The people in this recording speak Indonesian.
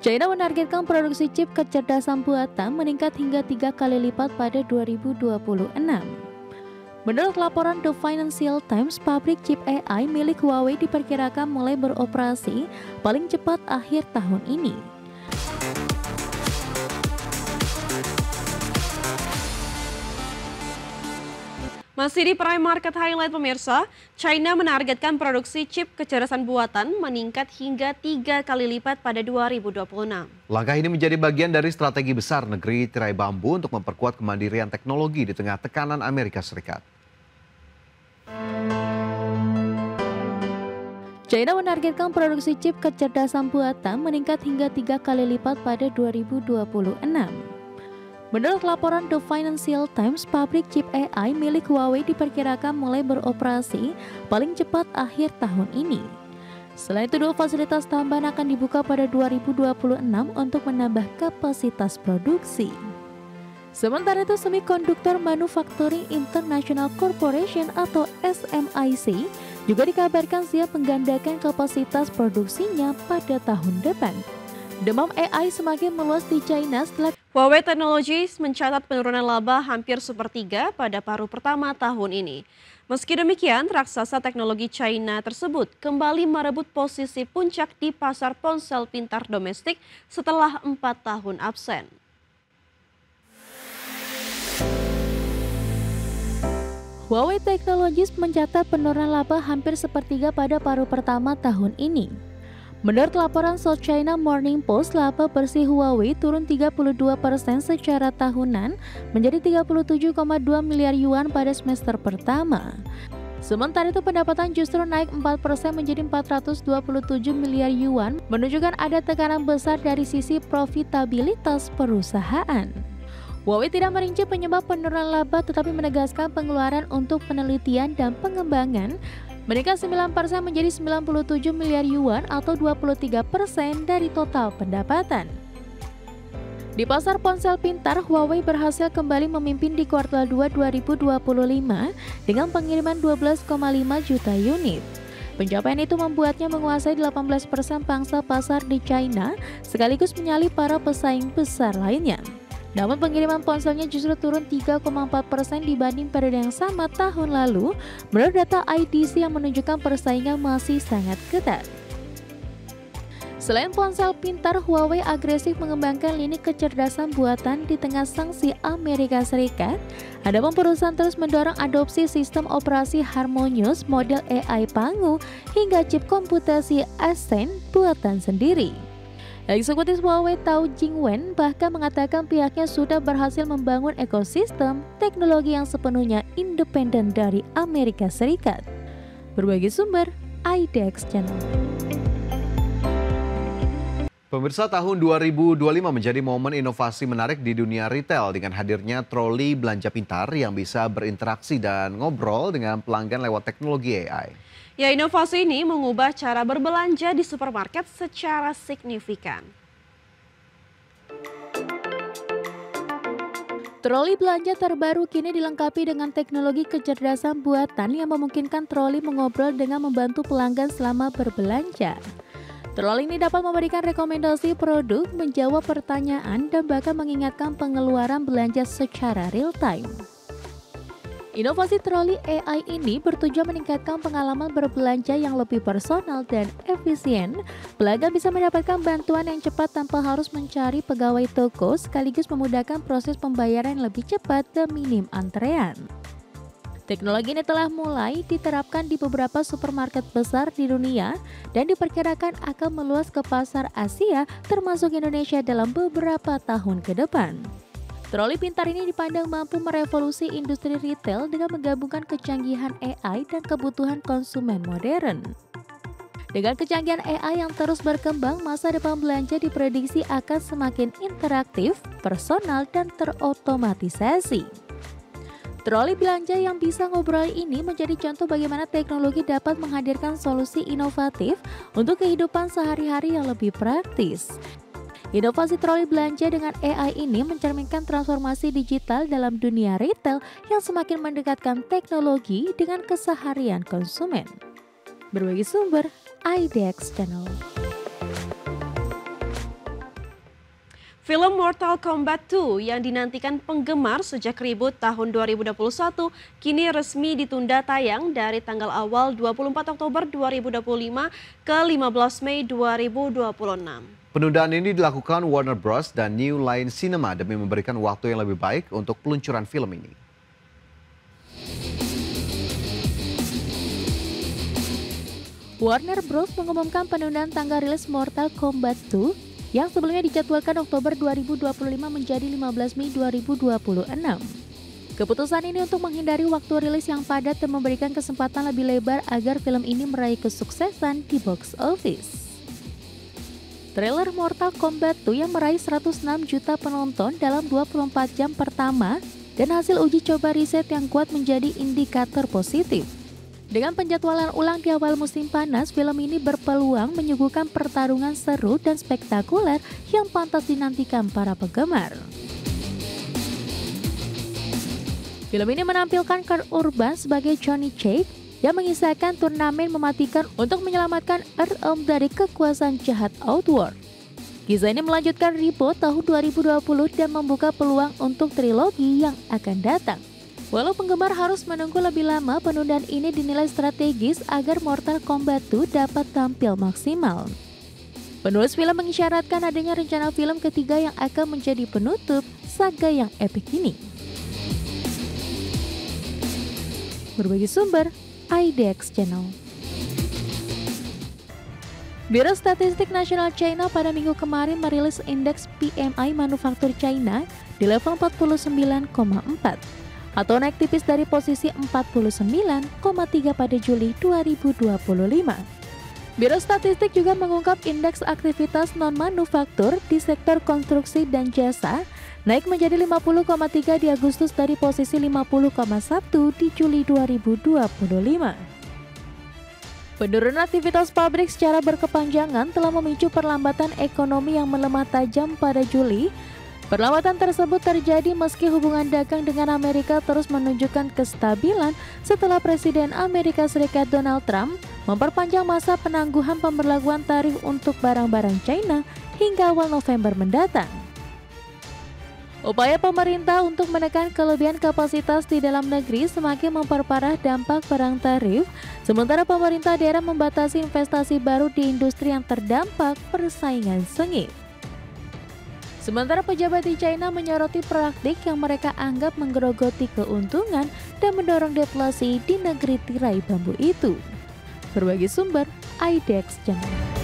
China menargetkan produksi chip kecerdasan buatan meningkat hingga 3 kali lipat pada 2026. Menurut laporan The Financial Times, pabrik chip AI milik Huawei diperkirakan mulai beroperasi paling cepat akhir tahun ini. Masih di Prime Market Highlight pemirsa, China menargetkan produksi chip kecerdasan buatan meningkat hingga 3 kali lipat pada 2026. Langkah ini menjadi bagian dari strategi besar negeri tirai bambu untuk memperkuat kemandirian teknologi di tengah tekanan Amerika Serikat. China menargetkan produksi chip kecerdasan buatan meningkat hingga 3 kali lipat pada 2026. Menurut laporan The Financial Times, pabrik chip AI milik Huawei diperkirakan mulai beroperasi paling cepat akhir tahun ini. Selain itu, 2 fasilitas tambahan akan dibuka pada 2026 untuk menambah kapasitas produksi. Sementara itu, Semiconductor Manufacturing International Corporation atau SMIC juga dikabarkan siap menggandakan kapasitas produksinya pada tahun depan. Demam AI semakin meluas di China setelah Huawei Technologies mencatat penurunan laba hampir sepertiga pada paruh pertama tahun ini. Meski demikian, raksasa teknologi China tersebut kembali merebut posisi puncak di pasar ponsel pintar domestik setelah 4 tahun absen. Huawei Technologies mencatat penurunan laba hampir sepertiga pada paruh pertama tahun ini. Menurut laporan South China Morning Post, laba bersih Huawei turun 32% secara tahunan menjadi 37,2 miliar yuan pada semester pertama. Sementara itu, pendapatan justru naik 4% menjadi 427 miliar yuan, menunjukkan ada tekanan besar dari sisi profitabilitas perusahaan. Huawei tidak merinci penyebab penurunan laba tetapi menegaskan pengeluaran untuk penelitian dan pengembangan meningkat 9% menjadi 97 miliar yuan atau 23% dari total pendapatan. Di pasar ponsel pintar, Huawei berhasil kembali memimpin di kuartal 2 2025 dengan pengiriman 12,5 juta unit. Pencapaian itu membuatnya menguasai 18% pangsa pasar di China sekaligus menyalip para pesaing besar lainnya. Namun pengiriman ponselnya justru turun 3,4% dibanding periode yang sama tahun lalu menurut data IDC yang menunjukkan persaingan masih sangat ketat. Selain ponsel pintar, Huawei agresif mengembangkan lini kecerdasan buatan di tengah sanksi Amerika Serikat. Adapun perusahaan terus mendorong adopsi sistem operasi harmonius, model AI Pangu, hingga chip komputasi Ascend buatan sendiri. Eksekutif Huawei Tao Jingwen bahkan mengatakan pihaknya sudah berhasil membangun ekosistem teknologi yang sepenuhnya independen dari Amerika Serikat. Berbagi sumber, IDX Channel. Pemirsa, tahun 2025 menjadi momen inovasi menarik di dunia retail dengan hadirnya troli belanja pintar yang bisa berinteraksi dan ngobrol dengan pelanggan lewat teknologi AI. Ya, inovasi ini mengubah cara berbelanja di supermarket secara signifikan. Troli belanja terbaru kini dilengkapi dengan teknologi kecerdasan buatan yang memungkinkan troli mengobrol dengan membantu pelanggan selama berbelanja. Troli ini dapat memberikan rekomendasi produk, menjawab pertanyaan, dan bahkan mengingatkan pengeluaran belanja secara real-time. Inovasi troli AI ini bertujuan meningkatkan pengalaman berbelanja yang lebih personal dan efisien. Pelanggan bisa mendapatkan bantuan yang cepat tanpa harus mencari pegawai toko, sekaligus memudahkan proses pembayaran yang lebih cepat dan minim antrean. Teknologi ini telah mulai diterapkan di beberapa supermarket besar di dunia dan diperkirakan akan meluas ke pasar Asia termasuk Indonesia dalam beberapa tahun ke depan. Troli pintar ini dipandang mampu merevolusi industri retail dengan menggabungkan kecanggihan AI dan kebutuhan konsumen modern. Dengan kecanggihan AI yang terus berkembang, masa depan belanja diprediksi akan semakin interaktif, personal, dan terotomatisasi. Troli belanja yang bisa ngobrol ini menjadi contoh bagaimana teknologi dapat menghadirkan solusi inovatif untuk kehidupan sehari-hari yang lebih praktis. Inovasi troli belanja dengan AI ini mencerminkan transformasi digital dalam dunia retail yang semakin mendekatkan teknologi dengan keseharian konsumen. Berbagi sumber, IDX Channel. Film Mortal Kombat 2 yang dinantikan penggemar sejak reboot tahun 2021 kini resmi ditunda tayang dari tanggal awal 24 Oktober 2025 ke 15 Mei 2026. Penundaan ini dilakukan Warner Bros. Dan New Line Cinema demi memberikan waktu yang lebih baik untuk peluncuran film ini. Warner Bros. Mengumumkan penundaan tanggal rilis Mortal Kombat 2 yang sebelumnya dijadwalkan Oktober 2025 menjadi 15 Mei 2026. Keputusan ini untuk menghindari waktu rilis yang padat dan memberikan kesempatan lebih lebar agar film ini meraih kesuksesan di box office. Trailer Mortal Kombat 2 yang meraih 106 juta penonton dalam 24 jam pertama dan hasil uji coba riset yang kuat menjadi indikator positif. Dengan penjadwalan ulang di awal musim panas, film ini berpeluang menyuguhkan pertarungan seru dan spektakuler yang pantas dinantikan para penggemar. Film ini menampilkan Kurt Urban sebagai Johnny Cage yang mengisahkan turnamen mematikan untuk menyelamatkan Earth dari kekuasaan jahat Outworld. Kisah ini melanjutkan reboot tahun 2020 dan membuka peluang untuk trilogi yang akan datang. Walau penggemar harus menunggu lebih lama, penundaan ini dinilai strategis agar Mortal Kombat 2 dapat tampil maksimal. Penulis film mengisyaratkan adanya rencana film ketiga yang akan menjadi penutup saga yang epik ini. Berbagi sumber, IDX Channel. Biro Statistik Nasional China pada minggu kemarin merilis indeks PMI manufaktur China di level 49,4. Atau naik tipis dari posisi 49,3 pada Juli 2025. Biro Statistik juga mengungkap indeks aktivitas non-manufaktur di sektor konstruksi dan jasa naik menjadi 50,3 di Agustus dari posisi 50,1 di Juli 2025. Penurunan aktivitas pabrik secara berkepanjangan telah memicu perlambatan ekonomi yang melemah tajam pada Juli. Perlambatan tersebut terjadi meski hubungan dagang dengan Amerika terus menunjukkan kestabilan setelah Presiden Amerika Serikat Donald Trump memperpanjang masa penangguhan pemberlakuan tarif untuk barang-barang China hingga awal November mendatang. Upaya pemerintah untuk menekan kelebihan kapasitas di dalam negeri semakin memperparah dampak perang tarif, sementara pemerintah daerah membatasi investasi baru di industri yang terdampak persaingan sengit. Sementara pejabat di China menyoroti praktik yang mereka anggap menggerogoti keuntungan dan mendorong deflasi di negeri tirai bambu itu. Berbagi sumber, IDX Channel.